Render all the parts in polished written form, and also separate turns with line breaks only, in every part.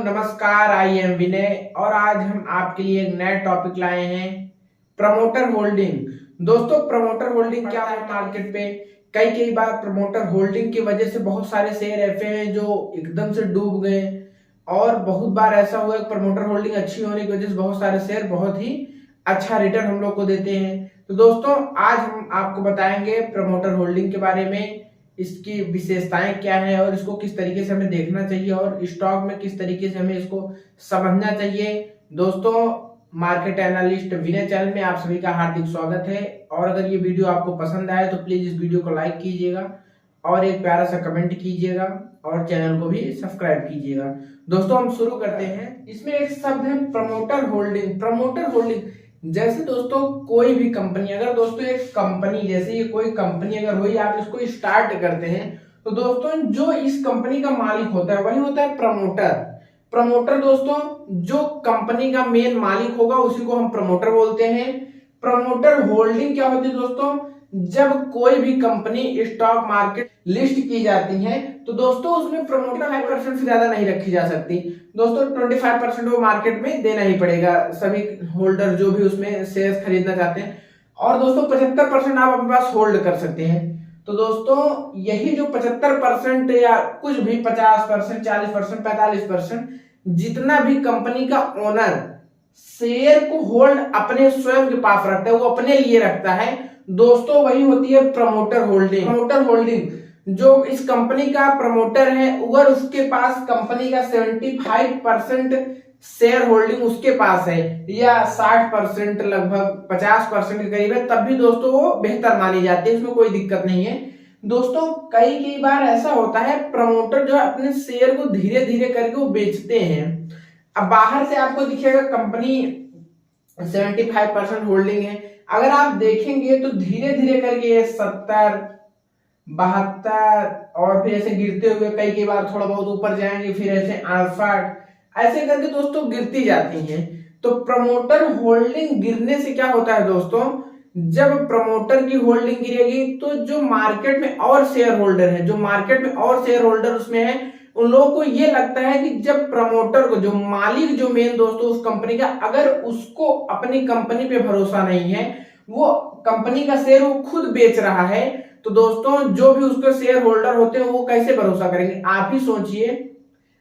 नमस्कार। I am विनय और आज हम आपके लिए एक नया टॉपिक लाए हैं, प्रमोटर होल्डिंग। दोस्तों, प्रमोटर होल्डिंग क्या है मार्केट पे? कई बार प्रमोटर होल्डिंग की वजह से बहुत सारे शेयर ऐसे हैं जो एकदम से डूब गए और बहुत बार ऐसा हुआ कि प्रमोटर होल्डिंग अच्छी होने की वजह से बहुत सारे शेयर बहुत ही अच्छा रिटर्न हम लोग को देते हैं। तो दोस्तों, आज हम आपको बताएंगे प्रमोटर होल्डिंग के बारे में, इसकी विशेषताएं क्या है और इसको किस तरीके से हमें देखना चाहिए और स्टॉक में किस तरीके से हमें इसको समझना चाहिए। दोस्तों, मार्केट एनालिस्ट विनय चैनल में आप सभी का हार्दिक स्वागत है। और अगर ये वीडियो आपको पसंद आए तो प्लीज इस वीडियो को लाइक कीजिएगा और एक प्यारा सा कमेंट कीजिएगा और चैनल को भी सब्सक्राइब कीजिएगा। दोस्तों, हम शुरू करते हैं। इसमें एक शब्द है प्रमोटर होल्डिंग। प्रमोटर होल्डिंग जैसे दोस्तों कोई भी कंपनी, अगर दोस्तों एक कंपनी, जैसे ये कोई कंपनी अगर हुई, आप इसको स्टार्ट करते हैं तो दोस्तों जो इस कंपनी का मालिक होता है वही होता है प्रमोटर। प्रमोटर दोस्तों जो कंपनी का मेन मालिक होगा उसी को हम प्रमोटर बोलते हैं। प्रमोटर होल्डिंग क्या होती है दोस्तों? जब कोई भी कंपनी स्टॉक मार्केट लिस्ट की जाती है तो दोस्तों उसमें प्रमोटर 5% से ज्यादा नहीं रखी जा सकती। दोस्तों 25% वो मार्केट में देना ही पड़ेगा सभी होल्डर जो भी उसमें शेयर खरीदना चाहते हैं। और दोस्तों 75% आप अपने पास होल्ड कर सकते हैं। तो दोस्तों यही जो 75% या कुछ भी 50%, 40%, 45% जितना भी कंपनी का ओनर शेयर को होल्ड अपने स्वयं के पास रखता है, वो अपने लिए रखता है दोस्तों, वही होती है प्रमोटर होल्डिंग। प्रमोटर होल्डिंग जो इस कंपनी का प्रमोटर है अगर उसके पास कंपनी का 75% शेयर होल्डिंग उसके पास है या 60%, लगभग 50% के करीब है, तब भी दोस्तों वो बेहतर मानी जाती है, उसमें कोई दिक्कत नहीं है। दोस्तों कई बार ऐसा होता है प्रमोटर जो अपने शेयर को धीरे धीरे करके वो बेचते हैं। अब बाहर से आपको दिखेगा कंपनी 75% होल्डिंग है, अगर आप देखेंगे तो धीरे धीरे करके ये 70, 72 और फिर ऐसे गिरते हुए कई बार थोड़ा बहुत ऊपर जाएंगे, फिर ऐसे 68, ऐसे करके दोस्तों गिरती जाती हैं। तो प्रमोटर होल्डिंग गिरने से क्या होता है दोस्तों? जब प्रमोटर की होल्डिंग गिरेगी तो जो मार्केट में और शेयर होल्डर है, जो मार्केट में और शेयर होल्डर उसमें है, उन लोगों को ये लगता है कि जब प्रमोटर को, जो मालिक, जो मेन दोस्तों उस कंपनी का, अगर उसको अपनी कंपनी पे भरोसा नहीं है, वो कंपनी का शेयर वो खुद बेच रहा है, तो दोस्तों जो भी उसके शेयर होल्डर होते हैं वो कैसे भरोसा करेंगे? आप ही सोचिए,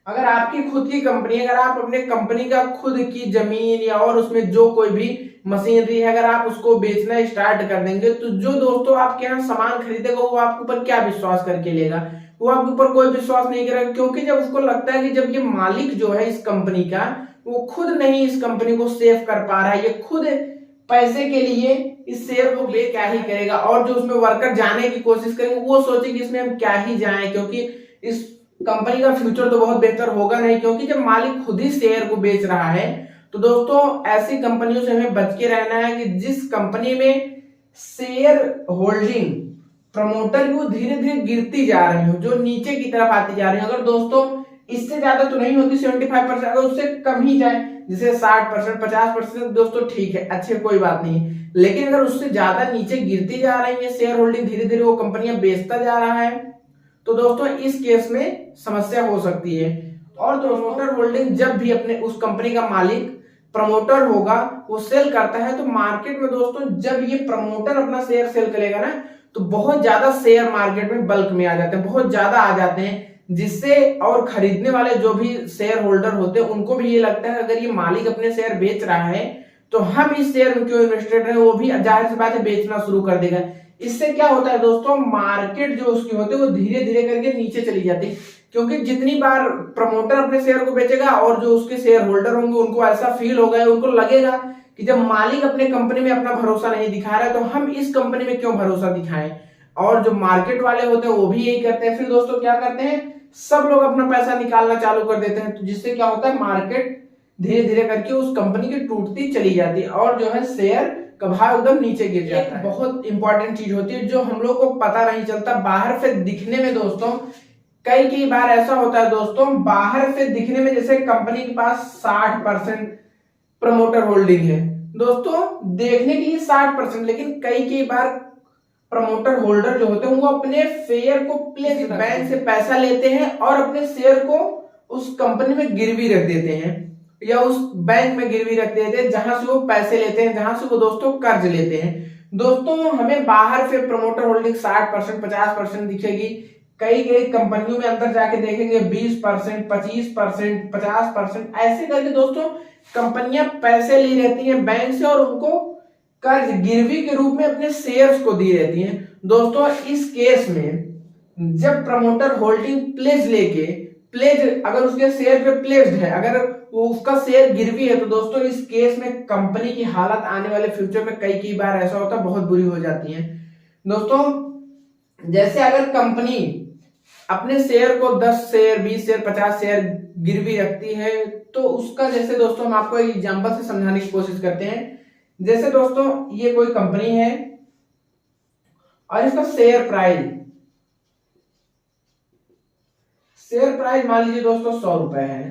अगर आपकी खुद की कंपनी, अगर आप अपने कंपनी का खुद की जमीन या और उसमें जो कोई भी मशीनरी है, अगर आप उसको बेचना स्टार्ट कर देंगे तो जो दोस्तों आपके यहाँ सामान खरीदेगा वो आपके ऊपर क्या विश्वास करके लेगा? वो आपके ऊपर कोई विश्वास नहीं करेगा, क्योंकि जब उसको लगता है कि जब ये मालिक जो है इस कंपनी का वो खुद नहीं इस कंपनी को सेव कर पा रहा है, ये खुद पैसे के लिए इस शेयर को ले क्या ही करेगा, और जो उसमें वर्कर जाने की कोशिश करेंगे वो सोचे कि इसमें हम क्या ही जाएं, क्योंकि इस कंपनी का फ्यूचर तो बहुत बेहतर होगा नहीं, क्योंकि जब मालिक खुद ही शेयर को बेच रहा है। तो दोस्तों ऐसी कंपनियों से हमें बच के रहना है कि जिस कंपनी में शेयर होल्डिंग प्रमोटर की वो धीरे धीरे गिरती जा रही हो, जो नीचे की तरफ आती जा रही है। अगर दोस्तों इससे ज्यादा तो नहीं होती 75%, अगर उससे कम ही जाए, जैसे 60%, 50%, दोस्तों ठीक है, अच्छे, कोई बात नहीं। लेकिन अगर उससे ज्यादा नीचे गिरती जा रही है शेयर होल्डिंग, धीरे धीरे वो कंपनियां बेचता जा रहा है, तो दोस्तों इस केस में समस्या हो सकती है। और प्रमोटर होल्डिंग जब भी अपने उस कंपनी का मालिक प्रमोटर होगा वो सेल करता है, तो मार्केट में दोस्तों जब ये प्रमोटर अपना शेयर सेल करेगा ना, तो बहुत ज्यादा शेयर मार्केट में बल्क में आ जाते हैं, बहुत ज्यादा आ जाते हैं, जिससे और खरीदने वाले जो भी शेयर होल्डर होते हैं उनको भी ये लगता है अगर ये मालिक अपने शेयर बेच रहा है तो हम इस शेयर में क्यों इन्वेस्टेड हैं, वो भी जाहिर सी बात है बेचना शुरू कर देगा। इससे क्या होता है दोस्तों? मार्केट जो उसकी होती है वो धीरे धीरे करके नीचे चली जाती है, क्योंकि जितनी बार प्रमोटर अपने शेयर को बेचेगा और जो उसके शेयर होल्डर होंगे उनको ऐसा फील होगा, उनको लगेगा कि जब मालिक अपने कंपनी में अपना भरोसा नहीं दिखा रहा है तो हम इस कंपनी में क्यों भरोसा दिखाएं। और जो मार्केट वाले होते हैं वो भी यही करते हैं। फिर दोस्तों क्या करते हैं, सब लोग अपना पैसा निकालना चालू कर देते हैं, तो जिससे क्या होता है मार्केट धीरे धीरे करके उस कंपनी की टूटती चली जाती है और जो है शेयर का भाव एकदम नीचे गिर जाता है। बहुत इंपॉर्टेंट चीज होती है जो हम लोग को पता नहीं चलता बाहर से दिखने में। दोस्तों कई बार ऐसा होता है दोस्तों, बाहर से दिखने में जैसे कंपनी के पास 60% प्रमोटर होल्डिंग है दोस्तों, देखने के लिए 60%, लेकिन कई बार प्रमोटर होल्डर जो होते हैं वो अपने शेयर को प्लेस बैंक से पैसा लेते हैं और अपने शेयर को उस कंपनी में गिरवी रख देते हैं या उस बैंक में गिरवी रख देते हैं जहां से वो पैसे लेते हैं, जहां से वो दोस्तों कर्ज लेते हैं। दोस्तों हमें बाहर से प्रमोटर होल्डिंग 60%, 50% दिखेगी, कई कई कंपनियों में अंदर जाके देखेंगे 20%, 25%, 50%, ऐसे करके दोस्तों कंपनियां पैसे ली रहती हैं बैंक से और उनको कर्ज गिरवी के रूप में अपने शेयर्स को दी रहती हैं। दोस्तों इस केस में जब प्रमोटर होल्डिंग प्लेज अगर उसके शेयर पे प्लेस्ड है, अगर वो उसका शेयर गिरवी है, तो दोस्तों इस केस में कंपनी की हालत आने वाले फ्यूचर में कई बार ऐसा होता है बहुत बुरी हो जाती है। दोस्तों जैसे अगर कंपनी अपने शेयर को 10 शेयर, 20 शेयर, 50 शेयर गिरवी रखती है, तो उसका जैसे दोस्तों हम आपको एक एग्जांपल से समझाने की कोशिश करते हैं। जैसे दोस्तों ये कोई कंपनी है और इसका शेयर प्राइस मान लीजिए दोस्तों 100 रुपए है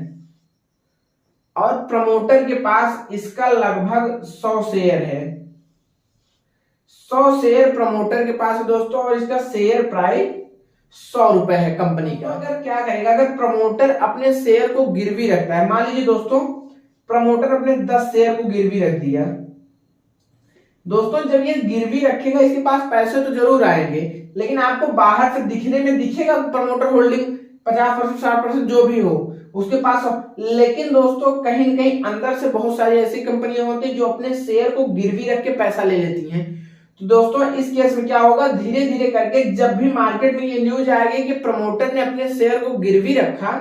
और प्रमोटर के पास इसका लगभग 100 शेयर है। 100 शेयर प्रमोटर के पास है दोस्तों और इसका शेयर प्राइस 100 रुपए है कंपनी का। अगर क्या करेगा, अगर प्रमोटर अपने शेयर को गिरवी रखता है, मान लीजिए दोस्तों प्रमोटर अपने 10 शेयर को गिरवी रख दिया। दोस्तों जब ये गिरवी रखेगा इसके पास पैसे तो जरूर आएंगे, लेकिन आपको बाहर से दिखने में दिखेगा प्रमोटर होल्डिंग 50%, 60% जो भी हो उसके पास, लेकिन दोस्तों कहीं न कहीं अंदर से बहुत सारी ऐसी कंपनियां होती हैं जो अपने शेयर को गिरवी रख के पैसा ले लेती हैं। तो दोस्तों इस केस में क्या होगा, धीरे धीरे करके जब भी मार्केट में ये न्यूज आएगी कि प्रमोटर ने अपने शेयर को गिरवी रखा,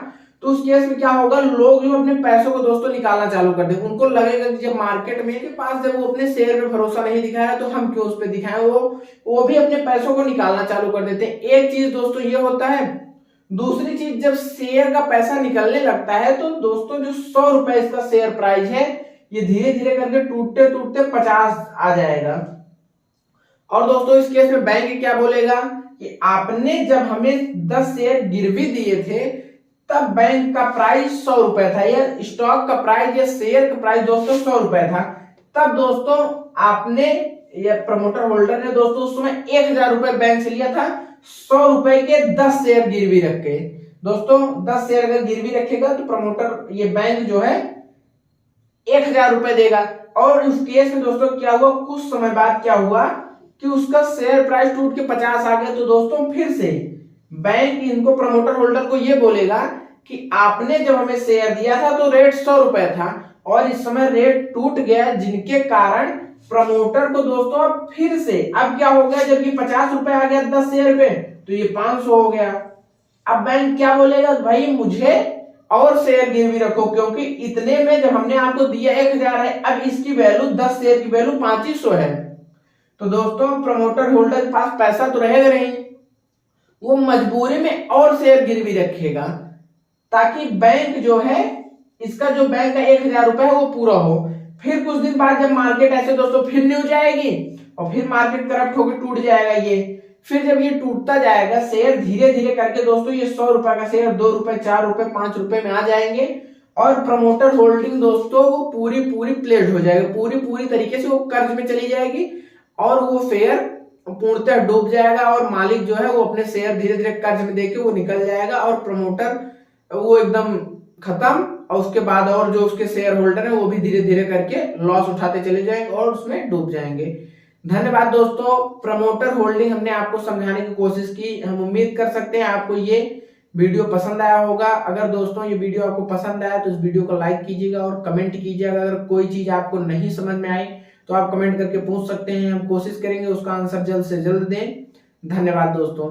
तो उस केस में क्या होगा, लोग जो अपने पैसों को दोस्तों निकालना चालू कर देंगे। उनको लगेगा कि जब मार्केट में के पास जब वो अपने शेयर पे भरोसा नहीं दिखाया तो हम क्यों उस पर दिखाएं, वो भी अपने पैसों को निकालना चालू कर देते हैं। एक चीज दोस्तों ये होता है। दूसरी चीज, जब शेयर का पैसा निकलने लगता है तो दोस्तों जो 100 रुपए इसका शेयर प्राइस है, ये धीरे धीरे करके टूटते टूटते 50 आ जाएगा। और दोस्तों इस केस में बैंक क्या बोलेगा कि आपने जब हमें 10 शेयर गिरवी दिए थे तब बैंक का प्राइस 100 रुपए था, या स्टॉक का प्राइस या शेयर का प्राइस दोस्तों 100 रुपए था। तब दोस्तों आपने या प्रमोटर होल्डर ने दोस्तों उस समय 1000 रुपए बैंक से लिया था, 100 रुपए के 10 शेयर गिरवी रख के। दोस्तों 10 शेयर अगर गिरवी रखेगा तो प्रमोटर ये बैंक जो है 1000 रुपए देगा। और उस केस में दोस्तों क्या हुआ, कुछ समय बाद क्या हुआ कि उसका शेयर प्राइस टूट के 50 आ गया। तो दोस्तों फिर से बैंक इनको प्रमोटर होल्डर को ये बोलेगा कि आपने जब हमें शेयर दिया था तो रेट 100 रुपए था और इस समय रेट टूट गया, जिनके कारण प्रमोटर को दोस्तों अब फिर से अब क्या हो गया, जब ये 50 रुपए आ गया 10 शेयर पे तो ये 500 हो गया। अब बैंक क्या बोलेगा, भाई मुझे और शेयर गिरवी रखो, क्योंकि इतने में जब हमने आपको दिया 1000 है, अब इसकी वैल्यू 10 शेयर की वैल्यू 2500 है। तो दोस्तों प्रमोटर होल्डर के पास पैसा तो रहेगा नहीं, वो मजबूरी में और शेयर गिरवी रखेगा ताकि बैंक जो है इसका जो बैंक का 1000 रुपए है वो पूरा हो। फिर कुछ दिन बाद जब मार्केट ऐसे दोस्तों फिर न्यूज आएगी और फिर मार्केट करप्ट होकर टूट जाएगा ये। फिर जब ये टूटता जाएगा शेयर धीरे धीरे करके दोस्तों ये 100 रुपए का शेयर 2 रुपए, 4 रुपए, 5 रुपए में आ जाएंगे और प्रमोटर होल्डिंग दोस्तों वो पूरी प्लेस्ड हो जाएगा, पूरी तरीके से वो कर्ज में चली जाएगी और वो शेयर पूर्णतः डूब जाएगा और मालिक जो है वो अपने शेयर धीरे धीरे कर्ज में देके वो निकल जाएगा और प्रमोटर वो एकदम खत्म। और उसके बाद और जो उसके शेयर होल्डर है वो भी धीरे धीरे करके लॉस उठाते चले जाएंगे और उसमें डूब जाएंगे। धन्यवाद दोस्तों। प्रमोटर होल्डिंग हमने आपको समझाने की कोशिश की। हम उम्मीद कर सकते हैं आपको ये वीडियो पसंद आया होगा। अगर दोस्तों ये वीडियो आपको पसंद आया तो इस वीडियो को लाइक कीजिएगा और कमेंट कीजिएगा। अगर कोई चीज आपको नहीं समझ में आई तो आप कमेंट करके पूछ सकते हैं, हम कोशिश करेंगे उसका आंसर जल्द से जल्द दें। धन्यवाद दोस्तों।